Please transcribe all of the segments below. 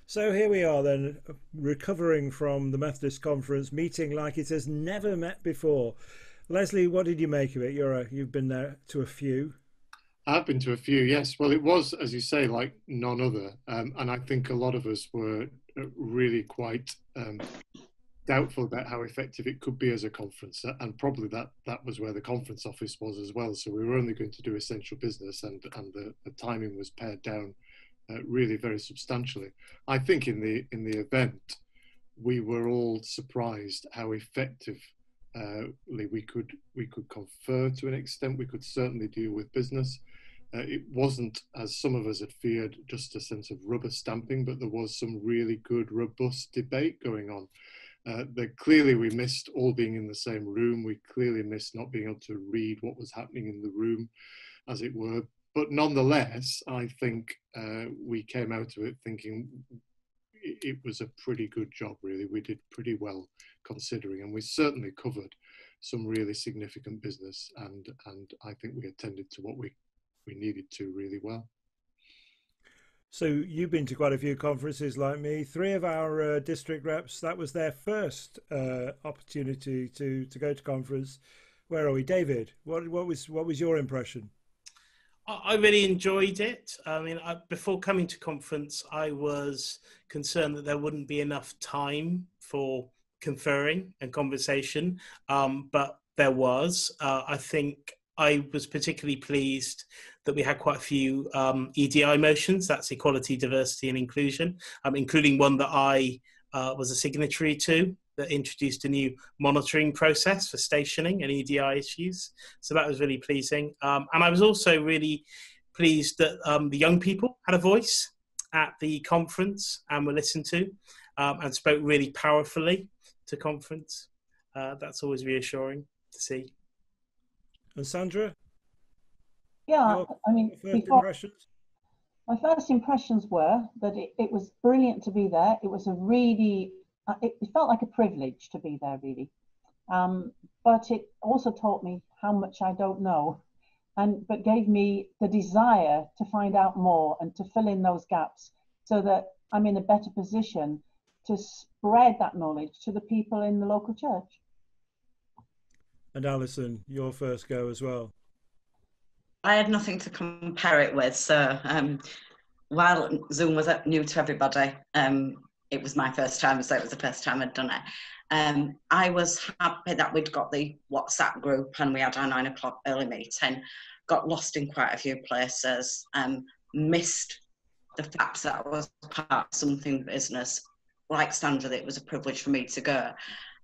So here we are then, recovering from the Methodist Conference, meeting like it has never met before. Leslie, what did you make of it? You've been there to a few. I've been to a few, yes. Well, it was, as you say, like none other. And I think a lot of us were really quite doubtful about how effective it could be as a conference. And probably that was where the conference office was as well. So we were only going to do essential business, and the timing was pared down really very substantially. I think in the event, we were all surprised how effective we could confer to an extent. We could certainly deal with business. It wasn't, as some of us had feared, just a sense of rubber stamping, but there was some really good, robust debate going on. Clearly we missed all being in the same room. We clearly missed not being able to read what was happening in the room, as it were. But nonetheless, I think we came out of it thinking it was a pretty good job, really. We did pretty well considering, and we certainly covered some really significant business, and I think we attended to what we needed to really well. So you've been to quite a few conferences like me. Three of our district reps, that was their first opportunity to go to conference. Where are we, David? What was your impression? I really enjoyed it. I mean, before coming to conference, I was concerned that there wouldn't be enough time for conferring and conversation, but there was. I think I was particularly pleased that we had quite a few EDI motions, that's equality, diversity and inclusion, including one that I was a signatory to, that introduced a new monitoring process for stationing and EDI issues. So that was really pleasing. And I was also really pleased that the young people had a voice at the conference and were listened to and spoke really powerfully to conference. That's always reassuring to see. And Sandra? Yeah, I mean, my first impressions were that it was brilliant to be there. It was a really, it felt like a privilege to be there, really. But it also taught me how much I don't know, but gave me the desire to find out more and to fill in those gaps so that I'm in a better position to spread that knowledge to the people in the local church. And Alison, your first go as well. I had nothing to compare it with, so while Zoom was new to everybody, it was my first time, so it was the first time I'd done it. I was happy that we'd got the WhatsApp group and we had our 9 o'clock early meeting, got lost in quite a few places, missed the fact that I was part of something business. Like Sandra, that it was a privilege for me to go.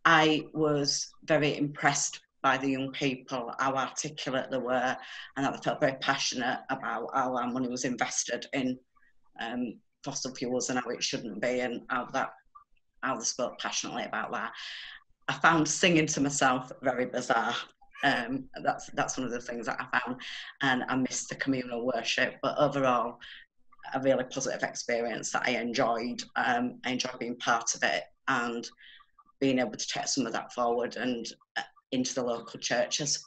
I was very impressed by the young people, how articulate they were, and that they felt very passionate about how our money was invested in fossil fuels and how it shouldn't be, and how they spoke passionately about that. I found singing to myself very bizarre. That's one of the things that I found, and I missed the communal worship. But overall, a really positive experience that I enjoyed. I enjoyed being part of it and being able to take some of that forward and into the local churches.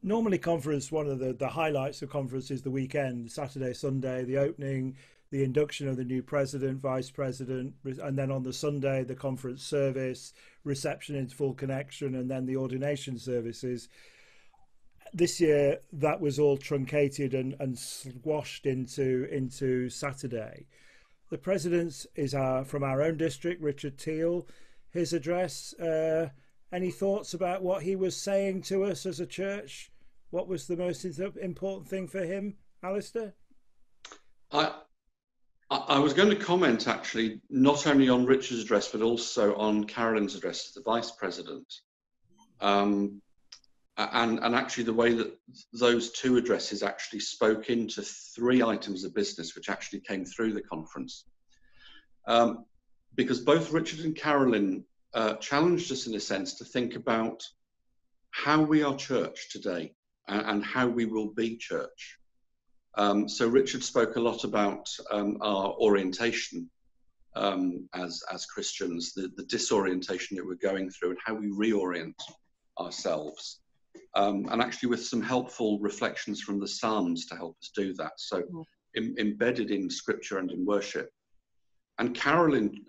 Normally conference, one of the highlights of conference is the weekend, Saturday, Sunday, the opening, the induction of the new president, vice president, and then on the Sunday, the conference service, reception into full connection, and then the ordination services. This year, that was all truncated and squashed into Saturday. The president is from our own district, Richard Teal. His address, any thoughts about what he was saying to us as a church? What was the most important thing for him, Alistair? I was going to comment, actually, not only on Richard's address, but also on Carolyn's address as the vice president. And actually the way that those two addresses actually spoke into 3 items of business which actually came through the conference. Because both Richard and Carolyn challenged us in a sense to think about how we are church today and how we will be church. So Richard spoke a lot about our orientation as Christians, the disorientation that we're going through and how we reorient ourselves. And actually with some helpful reflections from the Psalms to help us do that. So embedded in scripture and in worship. And Carolyn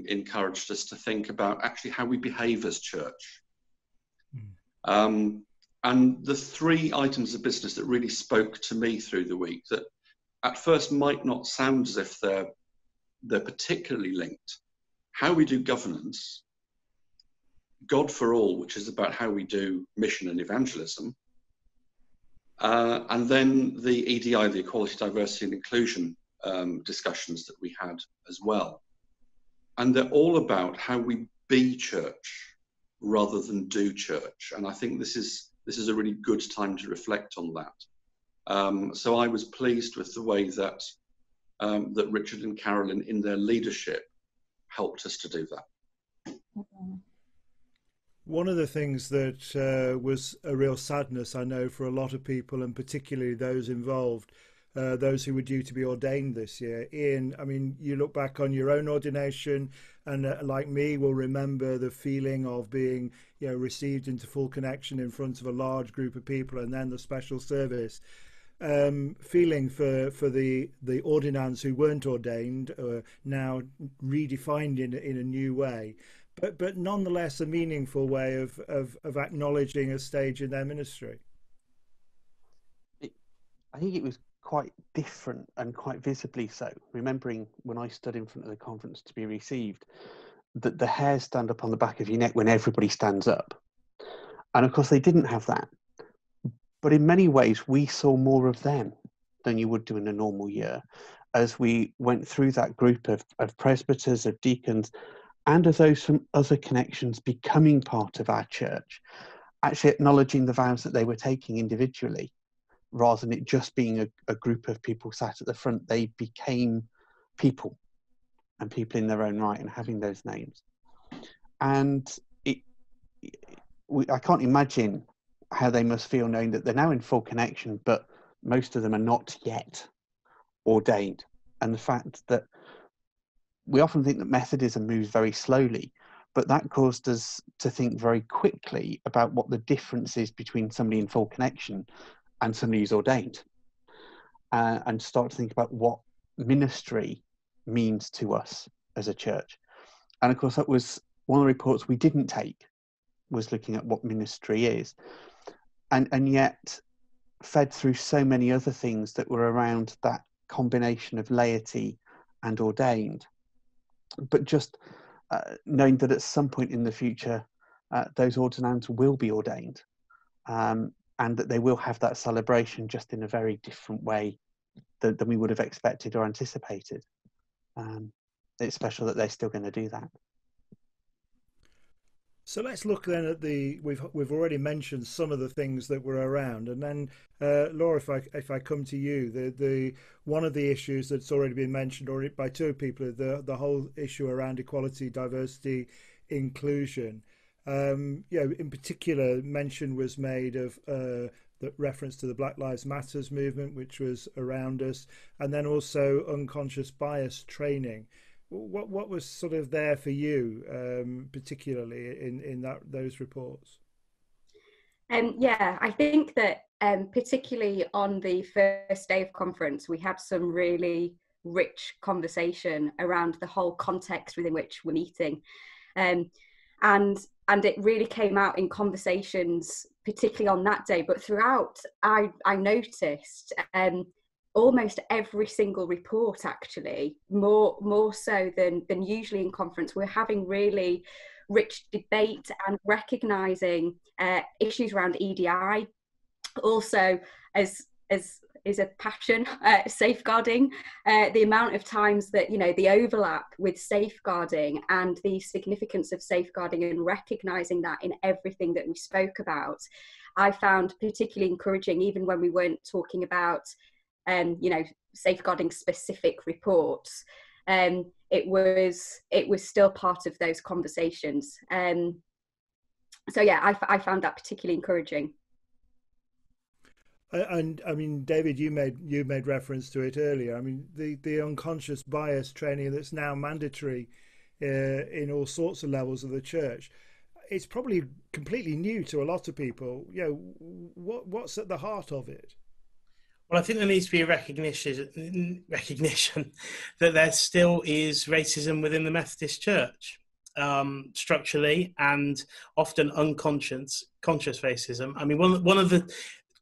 encouraged us to think about actually how we behave as church. And the three items of business that really spoke to me through the week, that at first might not sound as if they're particularly linked: how we do governance, God for all, which is about how we do mission and evangelism, and then the EDI, the Equality, Diversity and Inclusion discussions that we had as well. And they're all about how we be church rather than do church. And I think this is a really good time to reflect on that. So I was pleased with the way that that Richard and Carolyn, in their leadership, helped us to do that. One of the things that was a real sadness, I know, for a lot of people, and particularly those involved, those who were due to be ordained this year. Ian, I mean, you look back on your own ordination, and like me, will remember the feeling of being, received into full connection in front of a large group of people, and then the special service. Feeling for the ordinands who weren't ordained, now redefined in a new way, but nonetheless a meaningful way of acknowledging a stage in their ministry. I think it was quite different and quite visibly so. Remembering when I stood in front of the conference to be received, that the hairs stand up on the back of your neck when everybody stands up. And of course they didn't have that. But in many ways, we saw more of them than you would do in a normal year, as we went through that group of presbyters, of deacons, and of those from other connections becoming part of our church, actually acknowledging the vows that they were taking individually, rather than it just being a group of people sat at the front. They became people, and people in their own right, and having those names. And I can't imagine how they must feel knowing that they're now in full connection, but most of them are not yet ordained. And the fact that we often think that Methodism moves very slowly, but that caused us to think very quickly about what the difference is between somebody in full connection and somebody who's ordained, and start to think about what ministry means to us as a church. And of course, that was one of the reports we didn't take, was looking at what ministry is. And yet fed through so many other things that were around that combination of laity and ordained. But just knowing that at some point in the future, those ordinands will be ordained, and that they will have that celebration just in a very different way than we would have expected or anticipated. It's special that they're still going to do that. So let's look then at we've already mentioned some of the things that were around, and then Laura, if I come to you, the one of the issues that's already been mentioned already by two people, the whole issue around equality, diversity, inclusion. In particular, mention was made of the reference to the Black Lives Matters movement, which was around us, and then also unconscious bias training. What was sort of there for you, particularly in those reports? I think that particularly on the first day of conference, we had some really rich conversation around the whole context within which we're meeting, and it really came out in conversations, particularly on that day. But throughout, I noticed almost every single report, actually, more so than usually in conference, we're having really rich debate and recognising issues around EDI. Also, as is a passion, safeguarding, the amount of times that, the overlap with safeguarding and the significance of safeguarding and recognising that in everything that we spoke about, I found particularly encouraging, even when we weren't talking about safeguarding specific reports. It was still part of those conversations. I found that particularly encouraging. And I mean, David, you made reference to it earlier. I mean, the unconscious bias training that's now mandatory in all sorts of levels of the church. It's probably completely new to a lot of people. What's at the heart of it? Well, I think there needs to be a recognition that there still is racism within the Methodist Church, structurally and often conscious racism. I mean, one of the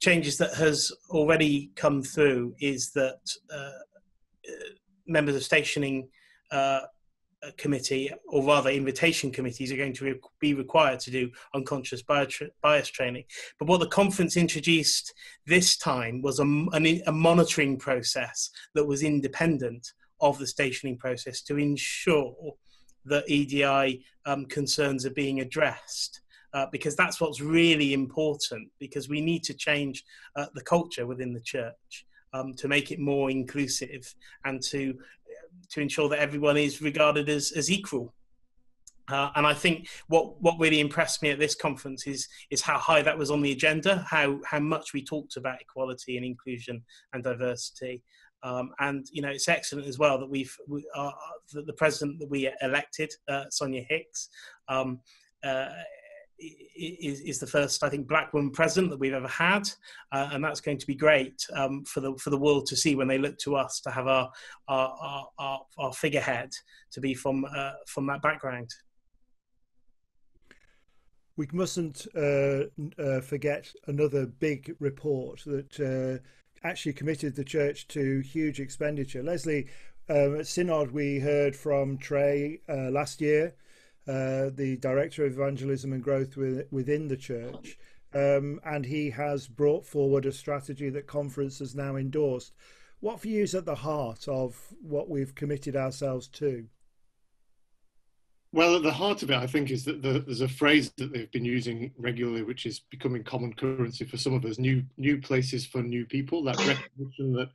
changes that has already come through is that members of stationing committee, or rather invitation committees, are going to be required to do unconscious bias training. But what the conference introduced this time was a monitoring process that was independent of the stationing process to ensure that EDI concerns are being addressed. Because that's what's really important, because we need to change the culture within the church to make it more inclusive and to ensure that everyone is regarded as equal. And I think what really impressed me at this conference is how high that was on the agenda, how much we talked about equality and inclusion and diversity. And you know, it's excellent as well that the president that we elected, Sonia Hicks, is the first, I think, black woman president that we've ever had, and that's going to be great for the world to see when they look to us to have our figurehead to be from that background. We mustn't forget another big report that actually committed the church to huge expenditure. Leslie, at Synod we heard from Trey last year, the Director of Evangelism and Growth within the church, and he has brought forward a strategy that conference has now endorsed. What for you is at the heart of what we've committed ourselves to? Well, at the heart of it, I think, is that there's a phrase that they've been using regularly, which is becoming common currency for some of us: new places for new people. That recognition that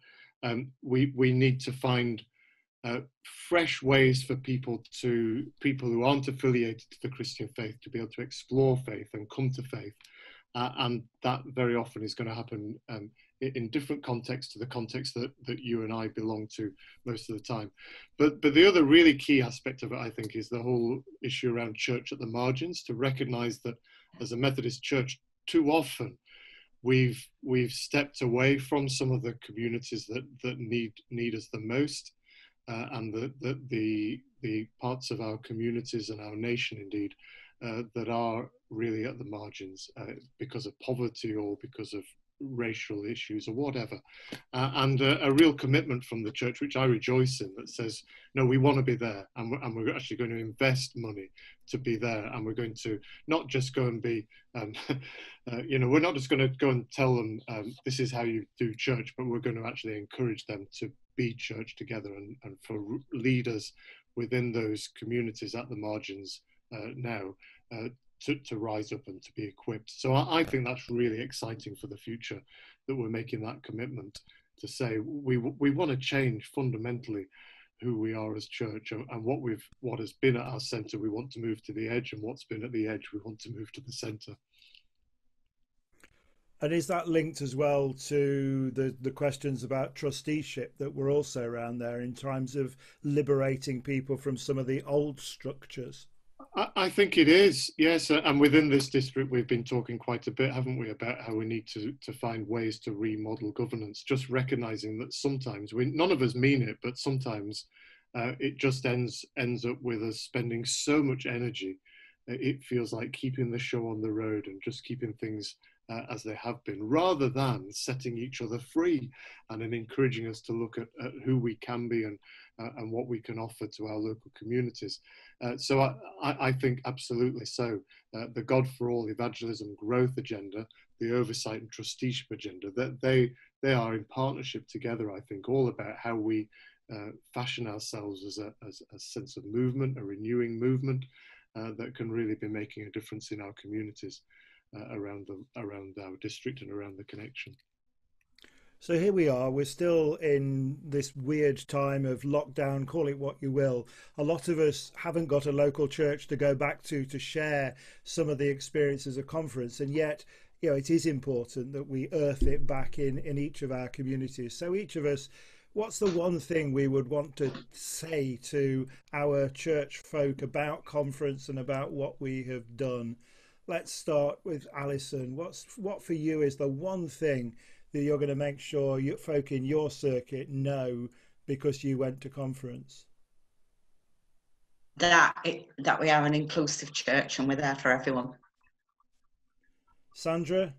we need to find fresh ways for people who aren't affiliated to the Christian faith to be able to explore faith and come to faith, and that very often is going to happen in different contexts to the context that you and I belong to most of the time. But the other really key aspect of it, I think, is the whole issue around church at the margins, to recognise that as a Methodist church, too often we've stepped away from some of the communities that need us the most, and the parts of our communities and our nation, indeed, that are really at the margins because of poverty or because of racial issues or whatever, and a real commitment from the church, which I rejoice in, that says, no, we want to be there, and we're actually going to invest money to be there, and we're going to not just go and be, we're not just going to go and tell them this is how you do church, but we're going to actually encourage them to be church together, and for leaders within those communities at the margins now to rise up and to be equipped. So I think that's really exciting for the future, that we're making that commitment to say we want to change fundamentally who we are as church, and what has been at our centre we want to move to the edge, and what's been at the edge we want to move to the centre. And is that linked as well to the questions about trusteeship that were also around there in terms of liberating people from some of the old structures? I think it is, yes. And within this district, we've been talking quite a bit, haven't we, about how we need to find ways to remodel governance, just recognising that sometimes, none of us mean it, but sometimes it just ends up with us spending so much energy. It feels like keeping the show on the road and just keeping things as they have been, rather than setting each other free and then encouraging us to look at who we can be and what we can offer to our local communities. So I think absolutely so. The God for All evangelism growth agenda, the oversight and trusteeship agenda, that they are in partnership together, I think, all about how we fashion ourselves as a sense of movement, a renewing movement that can really be making a difference in our communities around our district and around the connection. So here we are, we're still in this weird time of lockdown, call it what you will. A lot of us haven't got a local church to go back to share some of the experiences of conference, and yet, you know, it is important that we earth it back in each of our communities. So each of us, what's the one thing we would want to say to our church folk about conference and about what we have done? Let's start with Alison. What for you is the one thing that you're going to make sure folk in your circuit know because you went to conference? That we are an inclusive church and we're there for everyone. Sandra?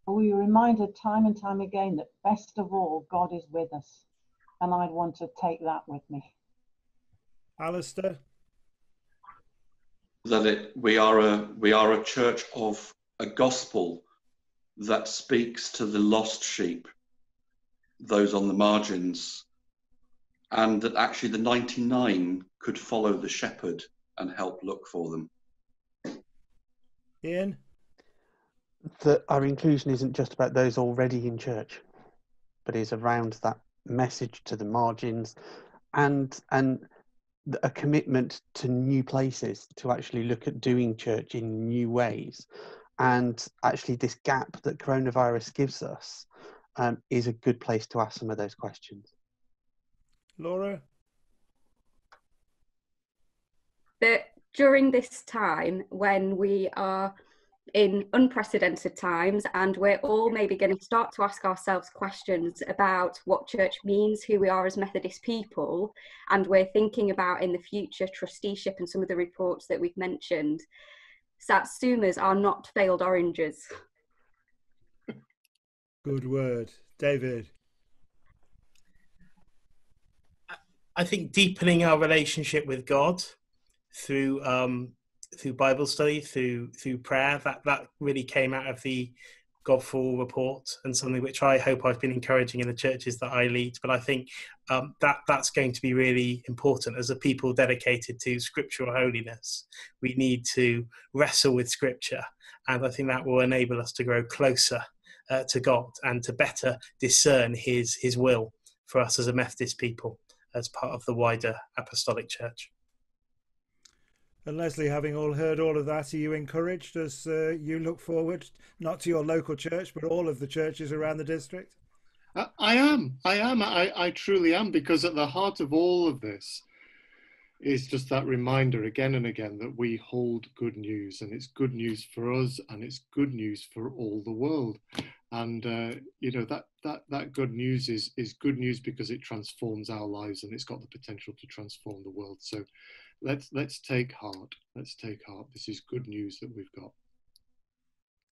We were reminded time and time again that best of all, God is with us. And I'd want to take that with me. Alistair? That we are a church of a gospel that speaks to the lost sheep, those on the margins, and that actually the 99 could follow the shepherd and help look for them. Ian? That our inclusion isn't just about those already in church, but is around that message to the margins, and a commitment to new places, to actually look at doing church in new ways. And actually this gap that coronavirus gives us is a good place to ask some of those questions. Laura? That during this time, when we are in unprecedented times and we're all maybe going to start to ask ourselves questions about what church means, who we are as Methodist people, and we're thinking about in the future trusteeship and some of the reports that we've mentioned, Satsumas are not failed oranges. Good word. David? I think deepening our relationship with God through Bible study, through prayer, that really came out of the God for All report, and something which I hope I've been encouraging in the churches that I lead. But I think that's going to be really important as a people dedicated to scriptural holiness. We need to wrestle with scripture, and I think that will enable us to grow closer to God and to better discern his will for us as a Methodist people, as part of the wider apostolic church. And Leslie, having heard all of that, are you encouraged as you look forward, not to your local church, but all of the churches around the district? I am. I truly am, because at the heart of all of this is just that reminder again and again that we hold good news, and it's good news for us, and it's good news for all the world. And you know, that good news is good news because it transforms our lives, and it's got the potential to transform the world. So let's take heart. Let's take heart. This is good news that we've got.